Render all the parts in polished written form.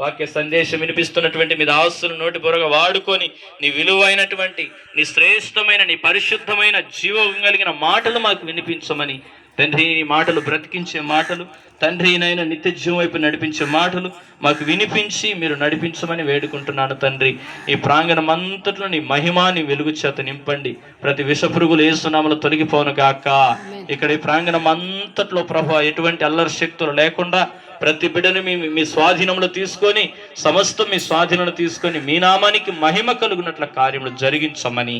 వాక్య సందేశం వినిపిస్తున్నటువంటి మీ దాసును నోటి బొరగా వాడుకొని నీ విలువైనటువంటి, నీ శ్రేష్టమైన, నీ పరిశుద్ధమైన జీవం కలిగిన మాటలు మాకు వినిపించమని తండ్రి, నీ మాటలు బ్రతికించే మాటలు తండ్రి, నైనా నిత్య జీవం వైపు నడిపించే మాటలు మాకు వినిపించి మీరు నడిపించమని వేడుకుంటున్నాను తండ్రి. ఈ ప్రాంగణం అంతట్లో నీ మహిమ, నీ వెలుగు చేత నింపండి. ప్రతి విషపురుగులు యేసునామములో తొలగిపోను గాక. ఇక్కడ ఈ ప్రాంగణం అంతట్లో ప్రభువా ఎటువంటి అల్లరి శక్తులు లేకుండా ప్రతి బిడ్డను మీ స్వాధీనంలో తీసుకొని, సమస్తం మీ స్వాధీనంలో తీసుకొని మీ నామానికి మహిమ కలుగునట్ల కార్యములు జరిగించమని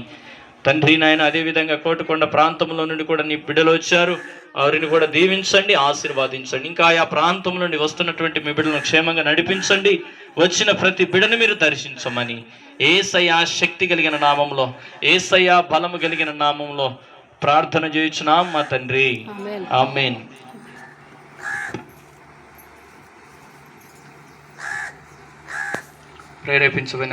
తండ్రి నాయన. అదేవిధంగా కోటకొండ ప్రాంతంలో నుండి కూడా నీ బిడ్డలు వచ్చారు, వారిని కూడా దీవించండి, ఆశీర్వాదించండి. ఇంకా ఆ ప్రాంతం నుండి వస్తున్నటువంటి మీ బిడ్డలను క్షేమంగా నడిపించండి. వచ్చిన ప్రతి బిడ్డను మీరు దర్శించమని యేసయ్య శక్తి కలిగిన నామంలో, యేసయ్య బలము కలిగిన నామంలో ప్రార్థన చేయుచున్నాం మా తండ్రి. ఆమేన్. ప్రేరేపించబడిన